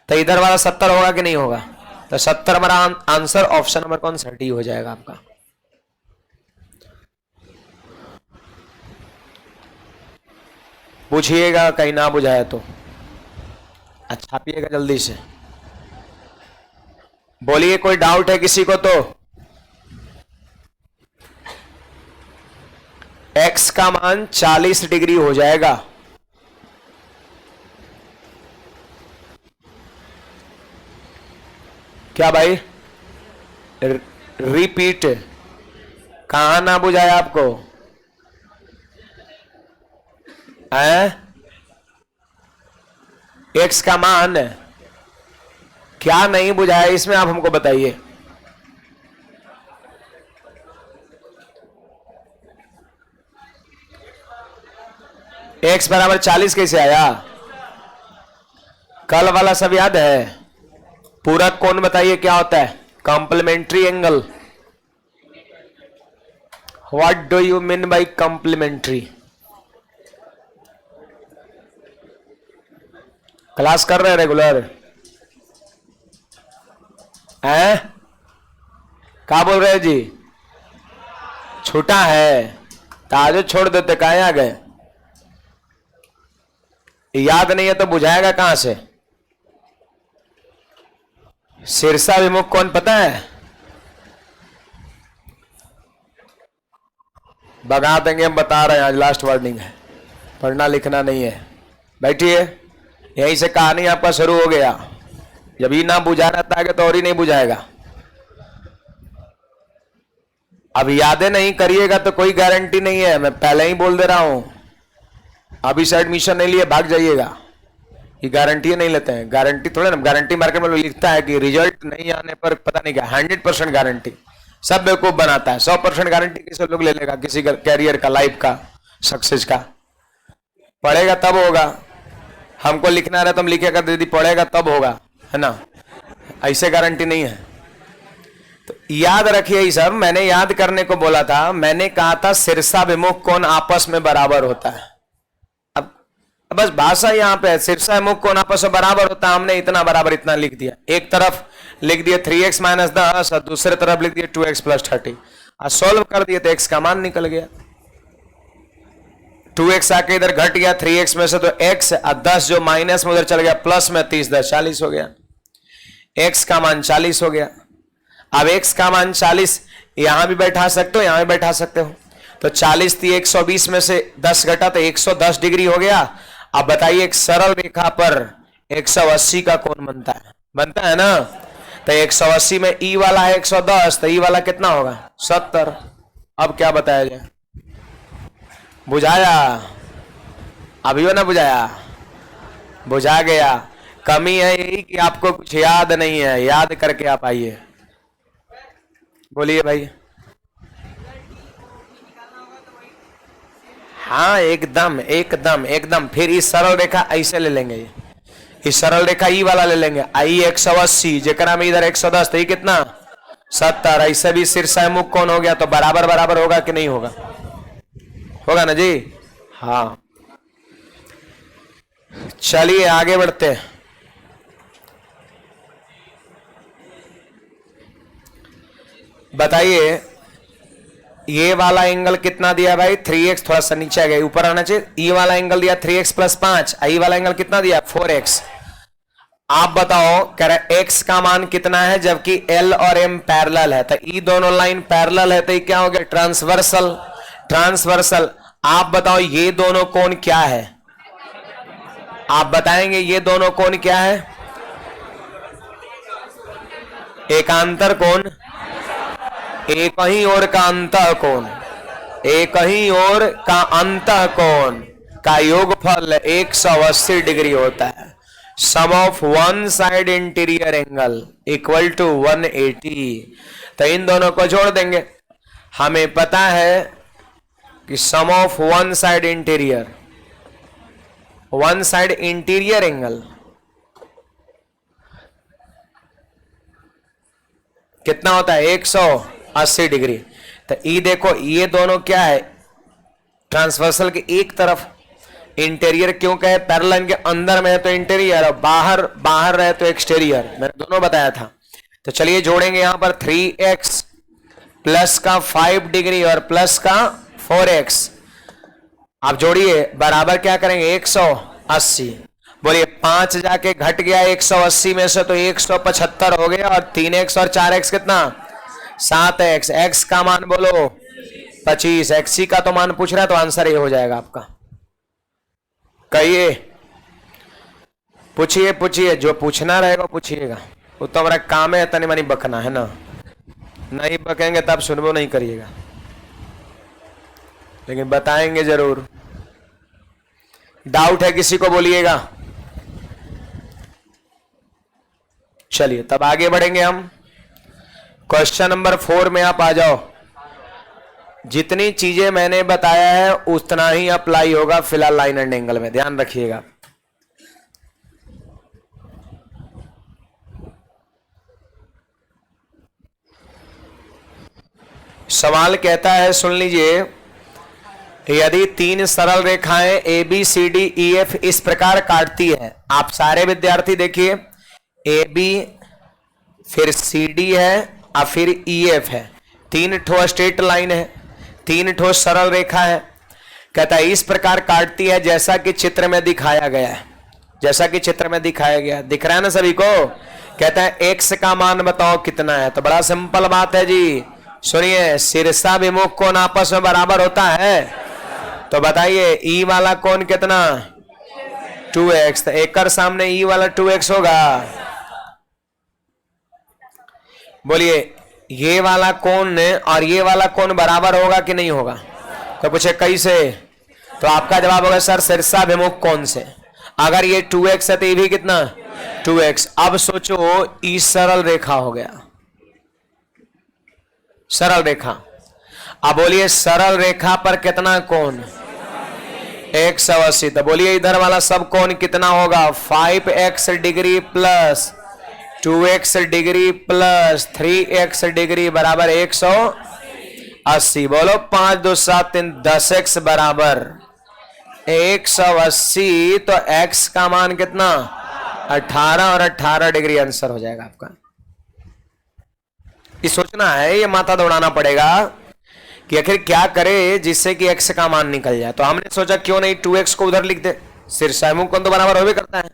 तो इधर वाला 70 होगा कि नहीं होगा? तो 70 हमारा आंसर ऑप्शन नंबर कौन सा डी हो जाएगा आपका। पूछिएगा कहीं ना बुझाया तो, अच्छा पिएगा जल्दी से, बोलिए कोई डाउट है किसी को? तो x का मान 40 डिग्री हो जाएगा। क्या भाई? रिपीट, कहां ना बुझाया आपको? x का मान क्या नहीं बुझाया इसमें, आप हमको बताइए। x बराबर 40 कैसे आया? कल वाला सब याद है? पूरक कोण बताइए क्या होता है? Complementary angle. What do you mean by complementary? Class कर रहे हैं रेगुलर? हैं? क्या बोल रहे हैं जी? छोटा है तो आज छोड़ देते, कहाँ आ गए? याद नहीं है तो बुझाएगा कहां से? शीर्षा विमुख कौन पता है? भगा देंगे हम, बता रहे हैं, आज लास्ट वार्निंग है, पढ़ना लिखना नहीं है। बैठिए, यहीं से कहानी आपका शुरू हो गया। जब ही ना बुझा रहता है तो और ही नहीं बुझाएगा। अब यादें नहीं करिएगा तो कोई गारंटी नहीं है, मैं पहले ही बोल दे रहा हूं। अभी से एडमिशन नहीं लिए भाग जाइएगा, ये गारंटी नहीं लेते हैं। गारंटी थोड़ा ना, गारंटी मार्केट में लिखता है कि रिजल्ट नहीं आने पर पता नहीं क्या 100% गारंटी, सब बेवकूफ बनाता है। 100% गारंटी किसी लोग ले लेगा, किसी का कैरियर का, लाइफ का, सक्सेस का। पढ़ेगा तब होगा, हमको लिखना रहा तो हम लिखेगा, दीदी पढ़ेगा तब होगा, है ना? ऐसे गारंटी नहीं है। तो याद रखिए ये सब, मैंने याद करने को बोला था। मैंने कहा था शीर्षा विमुख कोण आपस में बराबर होता है। अब बस भाषा यहाँ पे है, शीर्षा विमुख कोण आपस में बराबर होता है। हमने इतना बराबर इतना लिख दिया, एक तरफ लिख दिया 3x - 10 और दूसरे तरफ लिख दिया 2x + 30 और सोल्व कर दिए तो x का मान निकल गया। 2x आके इधर घट गया 3x में से, तो x और 10 जो माइनस में उधर चल गया प्लस में, 30 10 40 हो गया। x का मान 40 हो गया। अब x का मान 40 यहां भी बैठा सकते हो, यहां भी बैठा सकते हो। तो 40 थी, 120 में से 10 घटा तो 110 डिग्री हो गया। अब बताइए एक सरल रेखा पर 180 का कोण बनता है? बनता है ना? तो 180 में ई वाला है 110, तो ई वाला कितना होगा? 70। अब क्या बताया जाए? बुझाया? अभी वो ना बुझाया? बुझा गया। कमी है यही कि आपको कुछ याद नहीं है, याद करके आप आइए। बोलिए भाई। हाँ एकदम एकदम एकदम। फिर इस सरल रेखा ऐसे ले लेंगे, इस सरल रेखा ई वाला ले लेंगे। आई 180 जेकरा में इधर 110, तो ये कितना? 70। ऐसे भी शीर्षा मुख कौन हो गया, तो बराबर बराबर होगा कि नहीं होगा? होगा ना जी? हाँ, चलिए आगे बढ़ते हैं। बताइए ये वाला एंगल कितना दिया भाई? 3x, थोड़ा सा नीचे आ गया, ऊपर आना चाहिए। ये वाला एंगल दिया 3x + 5, ये वाला एंगल कितना दिया? 4x। आप बताओ कह रहे x का मान कितना है जबकि L और M पैरेलल है? तो ये दोनों लाइन पैरेलल है, तो ये क्या हो गया? ट्रांसवर्सल। ट्रांसवर्सल। आप बताओ ये दोनों कोण क्या है? आप बताएंगे ये दोनों कोण क्या है? एकांतर कोण, एक ही ओर का अंतः कोण, एक ही ओर का अंतः कोण का योगफल 180 डिग्री होता है। Sum of one side interior angle equal to 180। तो इन दोनों को जोड़ देंगे। हमें पता है कि sum of one side interior angle कितना होता है 180 डिग्री। तो ई देखो ये दोनों क्या है, ट्रांसवर्सल के एक तरफ। इंटीरियर क्यों कहे, पैरेलल के अंदर में है तो इंटीरियर और बाहर बाहर रहे तो एक्सटीरियर, मैंने दोनों बताया था। तो चलिए जोड़ेंगे यहां पर 3x प्लस का 5 डिग्री और प्लस का 4x। आप जोड़िए बराबर क्या करेंगे 180। बोलिए 5 जाके घट गया 180 में से तो 175 हो गया, और 3x और 4x कितना 7x। x का मान बोलो 25, x का तो मान पूछ रहा है तो आंसर ये हो जाएगा आपका। कहिए, पूछिए पूछिए, जो पूछना रहेगा पूछिएगा, वो तो हमारा काम है तनी मनी बकना है ना, नहीं बकेंगे तब सुनबो नहीं करिएगा, लेकिन बताएंगे जरूर। डाउट है किसी को बोलिएगा। चलिए तब आगे बढ़ेंगे हम। क्वेश्चन नंबर 4 में आप आ जाओ। जितनी चीजें मैंने बताया है उतना ही अप्लाई होगा फिलहाल लाइन एंड एंगल में, ध्यान रखिएगा। सवाल कहता है, सुन लीजिए, यदि 3 सरल रेखाएं A B C D E F इस प्रकार काटती है। आप सारे विद्यार्थी देखिए, ए बी फिर सी डी है और फिर ई एफ है, 3 ठो स्ट्रेट लाइन है, 3 ठो सरल रेखा है। कहता है इस प्रकार काटती है जैसा कि चित्र में दिखाया गया है। जैसा कि चित्र में दिखाया गया, दिख रहा है ना सभी को। कहता है एक्स का मान बताओ कितना है। तो बड़ा सिंपल बात है जी, सुनिए, शीर्षाभिमुख कोण आपस में बराबर होता है। तो बताइए ई वाला कोण कितना 2x, तो एक कर सामने ई वाला 2x होगा। बोलिए ये वाला कोण और ये वाला कोण बराबर होगा कि नहीं होगा। तो पूछे कैसे, तो आपका जवाब होगा सर शीर्षाभिमुख कोण से। अगर ये 2x है तो ये भी कितना 2x। अब सोचो ई सरल रेखा हो गया, सरल रेखा। अब बोलिए सरल रेखा पर कितना कोण 180। तो बोलिए इधर वाला सब कोण कितना होगा 5x degree plus 2x degree plus 3x degree बराबर 180। बोलो 5 2 7 3 10x बराबर 180। तो x का मान कितना 18 और 18 डिग्री आंसर हो जाएगा आपका। ये सोचना है, ये माथा दौड़ाना पड़ेगा कि आखिर क्या करे जिससे कि x का मान निकल जाए। तो हमने सोचा क्यों नहीं 2x को उधर लिख दे, शीर्षाभिमुख कोण तो बराबर हो भी करता है,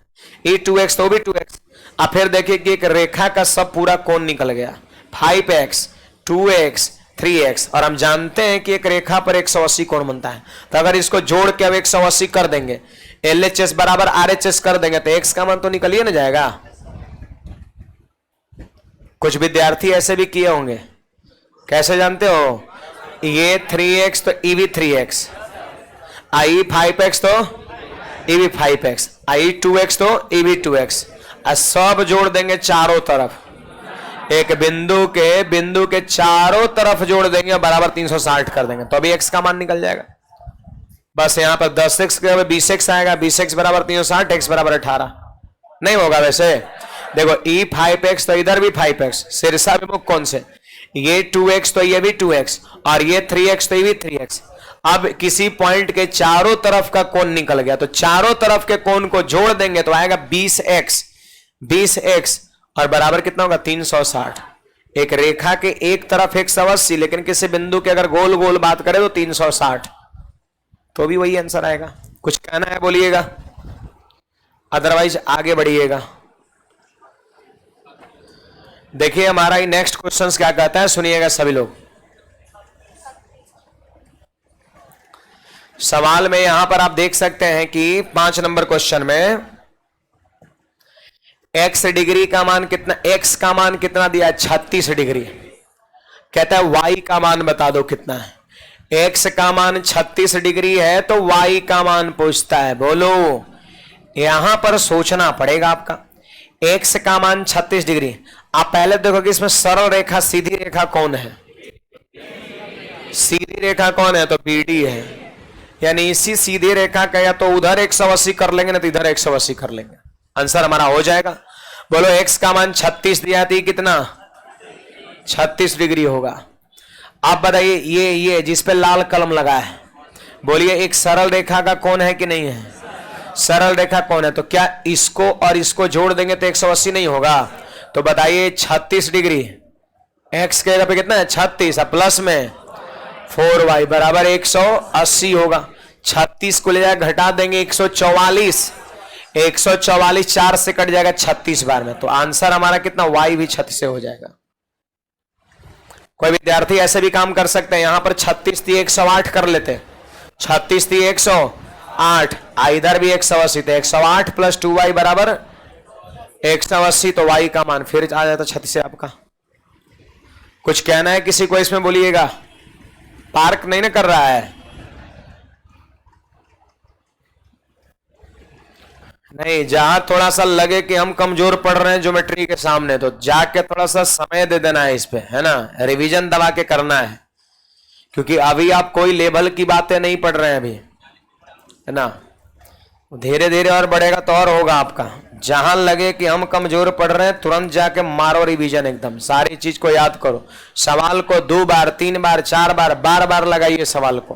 ये 2x तो भी 2x। अब फिर देखिए कि एक रेखा का सब पूरा कोण निकल गया 5x 2x 3x, और हम जानते हैं कि एक रेखा पर 180 कोण बनता है। तो अगर इसको जोड़ के अब 180 कर देंगे, LHS बराबर RHS कर देंगे तो x का मान तो निकल ही ना जाएगा। कुछ विद्यार्थी ऐसे भी किए होंगे, कैसे जानते हो, ये 3x तो ये भी 3x, आई 5x तो ये भी 5x, आई 2x तो ये भी 2x, और सब जोड़ देंगे चारों तरफ, एक बिंदु के चारों तरफ जोड़ देंगे बराबर 360 कर देंगे, तो अभी x का मान निकल जाएगा। बस यहां पर 10x के 20x आएगा, 20x बराबर 360, x बराबर 18 नहीं होगा। वैसे देखो e 5x तो इधर भी 5x, शीर्षाभिमुख कोण से ये 2x तो ये भी 2x, और ये 3x तो ये भी 3x। अब किसी पॉइंट के चारों तरफ का कोण निकल गया, तो चारों तरफ के कोण को जोड़ देंगे तो आएगा 20x और बराबर कितना होगा 360। एक रेखा के एक तरफ 180, लेकिन किसी बिंदु के अगर गोल गोल बात करें तो 360, तो भी वही आंसर आएगा। कुछ कहना है बोलिएगा, अदरवाइज आगे बढ़िएगा। देखिए हमारा ये नेक्स्ट क्वेश्चन क्या कहता है, सुनिएगा सभी लोग। सवाल में यहां पर आप देख सकते हैं कि 5 नंबर क्वेश्चन में x डिग्री का मान कितना, x का मान कितना दिया है 36 डिग्री। कहता है y का मान बता दो कितना है। x का मान 36 डिग्री है तो y का मान पूछता है। बोलो, यहां पर सोचना पड़ेगा आपका। x का मान 36 डिग्री, आप पहले देखो कि इसमें सरल रेखा सीधी रेखा कौन है, सीधी रेखा कौन है, तो BD है। यानी इसी सीधी रेखा का या तो उधर 180 कर लेंगे ना तो इधर 180 कर लेंगे, आंसर हमारा हो जाएगा। बोलो x का मान 36 दिया थी कितना 36 डिग्री होगा। आप बताइए ये जिस पे लाल कलम लगा है, बोलिए एक सरल रेखा का कोण है कि नहीं है? सरल रेखा कोण है, तो क्या इसको और इसको जोड़ देंगे तो 180 नहीं होगा? तो बताइए 36 डिग्री, एक्स के जगह पे कितना है 36, प्लस में 4y बराबर 180 होगा। 36 को ले जाकर घटा देंगे 144, 144 4 से कट जाएगा 36 बार में, तो आंसर हमारा कितना, y भी 36 से हो जाएगा। कोई विद्यार्थी ऐसे भी काम कर सकते हैं, यहां पर 36 थी 108 कर लेते, 36 थी 108, इधर भी 180 थे, 108 प्लस 2y बराबर 180, तो y का मान फिर आ जाता 36 से आपका। कुछ कहना है किसी को इसमें, बोलिएगा। पार्क नहीं ना कर रहा है, नहीं, जहां थोड़ा सा लगे कि हम कमजोर पढ़ रहे हैं ज्योमेट्री के सामने, तो जाके थोड़ा सा समय दे देना है इस पे, है ना, रिवीजन दबा के करना है, क्योंकि अभी आप कोई लेवल की बातें नहीं पढ़ रहे हैं अभी, है ना। धीरे धीरे और बढ़ेगा तो और होगा आपका। जहां लगे कि हम कमजोर पढ़ रहे हैं, तुरंत जाके मारो रिवीजन, एकदम सारी चीज को याद करो। सवाल को 2 बार 3 बार 4 बार बार बार लगाइए सवाल को,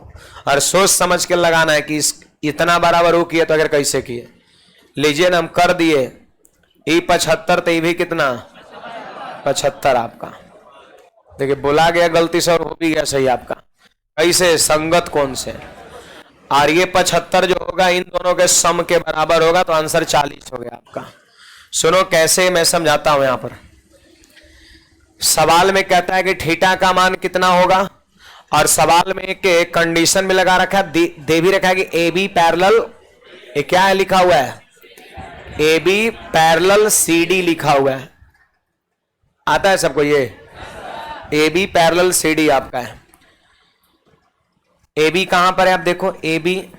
और सोच समझ के लगाना है कि इतना बराबर वो किए तो अगर कैसे किए। लीजिए ना, हम कर दिए ई 75, तो भी कितना 75 आपका। देखिए बोला गया गलती से और हो भी गया सही आपका। कैसे, संगत कौन से, और ये 75 जो होगा इन दोनों के सम के बराबर होगा, तो आंसर 40 हो गया आपका। सुनो कैसे मैं समझाता हूं। यहां पर सवाल में कहता है कि थीटा का मान कितना होगा, और सवाल में एक कंडीशन में लगा रखा है, दे भी रखा है कि ए बी पैरेलल, ये क्या है लिखा हुआ है, A B parallel C D लिखा हुआ है, आता है सबको ये, A B parallel C D आपका है। ए बी कहां पर है आप देखो, ए बी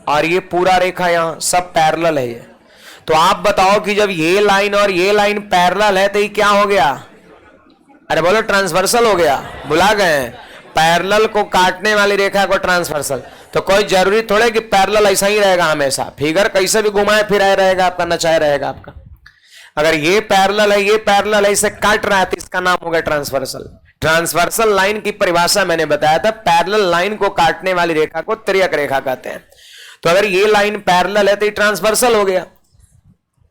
और ये पूरा रेखा यहां सब पैरेलल है ये। तो आप बताओ कि जब ये लाइन और ये लाइन पैरेलल है तो ये क्या हो गया, अरे बोलो ट्रांसवर्सल हो गया, भुला गए, पैरेलल को काटने वाली रेखा को ट्रांसवर्सल। तो कोई जरूरी थोड़े कि पैरेलल ऐसा ही रहेगा हमेशा, फिगर कैसे भी घुमाए फिराए रहेगा आपका, नचाए रहेगा आपका। अगर ये पैरेलल है ये पैरेलल है, इसे काट रहा है तो इसका नाम होगा ट्रांसवर्सल। ट्रांसवर्सल लाइन की परिभाषा मैंने बताया था, पैरेलल लाइन को काटने वाली रेखा को तिर्यक रेखा कहते हैं। तो अगर ये लाइन पैरेलल है तो ये ट्रांसवर्सल हो गया।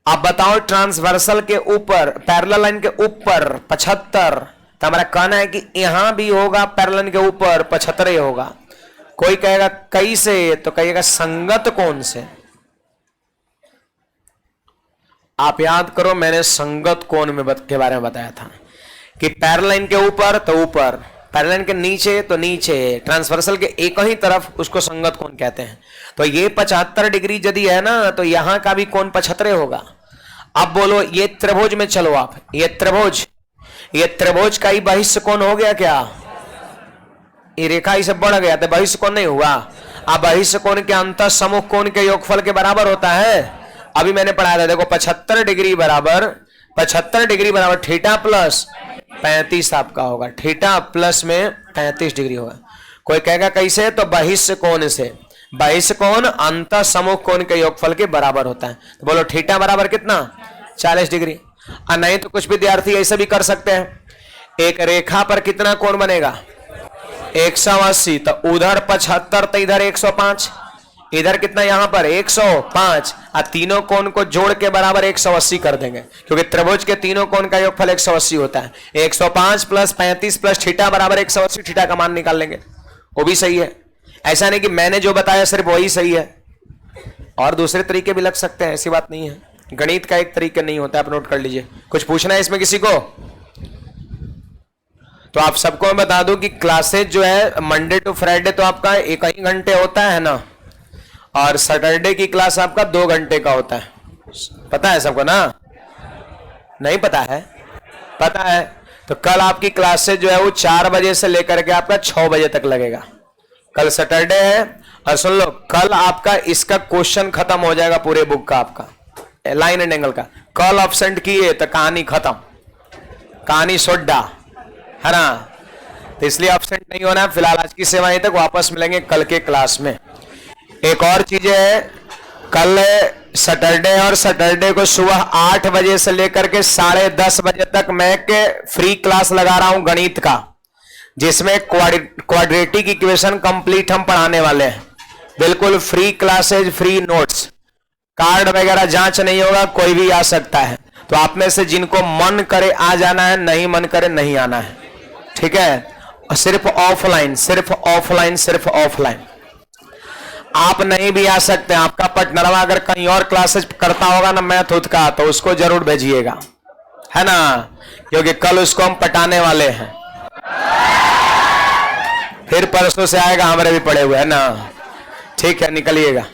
आप बताओ ट्रांसवर्सल के ऊपर, पैरेलल लाइन के ऊपर 75, तो हमारा कहना है कि यहां भी होगा पैरेलल के ऊपर 75 होगा। कोई कहेगा कैसे, तो कहेगा संगत कौन से। आप याद करो मैंने संगत कोण में के बारे में बताया था कि पैरेलल लाइन के ऊपर तो ऊपर, पैरेलल लाइन के नीचे तो नीचे, ट्रांसवर्सल के एक ही तरफ उसको संगत कोण कहते हैं। तो ये 75 डिग्री यदि है ना, तो यहां का भी कोण 75 होगा। अब बोलो ये त्रिभुज में चलो आप, ये त्रिभुज का ही बहिष्ठ कोण हो गया क्या, ये रेखा इसे बढ़ गया तो बहिष्ठ कोण नहीं हुआ। अब बहिष्ठ कोण के अंतर समूह कोण के योगफल के बराबर होता है। अभी मैंने पढ़ाया था, देखो 75 डिग्री बराबर थीटा प्लस 35 आपका होगा, थीटा प्लस में 35 डिग्री होगा। कोई कहेगा कैसे, तो बहिष्ठ कोण से, बहिष्ठ कोण अंत समूह कोण के योगफल के बराबर होता है। तो बोलो थीटा बराबर कितना 40 डिग्री। और नहीं तो कुछ विद्यार्थी ऐसे भी कर सकते हैं, एक रेखा पर कितना कोण बनेगा 180, तो उधर 75 तो इधर 105, इधर कितना यहां पर 105, और तीनों कोण को जोड़ के बराबर 180 कर देंगे, क्योंकि त्रिभुज के तीनों कोण का योगफल 180 होता है। 105 प्लस 35 प्लस थीटा बराबर 180, थीटा का मान निकाल लेंगे, वो भी सही है। ऐसा नहीं कि मैंने जो बताया सिर्फ वही सही है, और दूसरे तरीके भी लग सकते हैं, ऐसी बात नहीं है। गणित का एक तरीका नहीं होता, आप नोट कर लीजिए। कुछ पूछना है इसमें किसी को? तो आप सबको मैं बता दूं कि क्लासेज जो है मंडे टू फ्राइडे तो आपका 1 ही घंटे होता है ना, और सैटरडे की क्लास आपका 2 घंटे का होता है। पता है सबको ना? नहीं पता है? पता है। तो कल आपकी क्लासेज जो है वो 4 बजे से लेकर के आपका 6 बजे तक लगेगा। कल सैटरडे है, और सुन लो कल आपका इसका क्वेश्चन खत्म हो जाएगा पूरे बुक का, आपका लाइन एंड एंगल का। कल ऑब्सेंट किए तो कहानी खत्म, कहानी सोड्डा, है ना। तो इसलिए ऑब्सेंट नहीं होना है। फिलहाल आज की सेवाएं तक, वापस मिलेंगे कल के क्लास में। एक और चीज है, कल सैटरडे और सैटरडे को सुबह 8 बजे से लेकर के 10:30 बजे तक मैं के फ्री क्लास लगा रहा हूं गणित का, जिसमें क्वाड्रेटिक इक्वेशन कंप्लीट हम पढ़ाने वाले हैं। बिल्कुल free classes, free notes, card वगैरह जांच नहीं होगा, कोई भी आ सकता है। तो आप में से जिनको मन करे आ जाना है, नहीं मन करे नहीं आना है, ठीक है। सिर्फ ऑफलाइन, सिर्फ ऑफलाइन, सिर्फ ऑफलाइन। आप नहीं भी आ सकते, आपका पार्टनरवा अगर कहीं और क्लासेस करता होगा ना मैथ उथ का, तो उसको जरूर भेजिएगा, है ना, क्योंकि कल उसको हम पटाने वाले हैं। फिर परसों से आएगा, हमारे भी पड़े हुए है ना, ठीक है, निकलिएगा।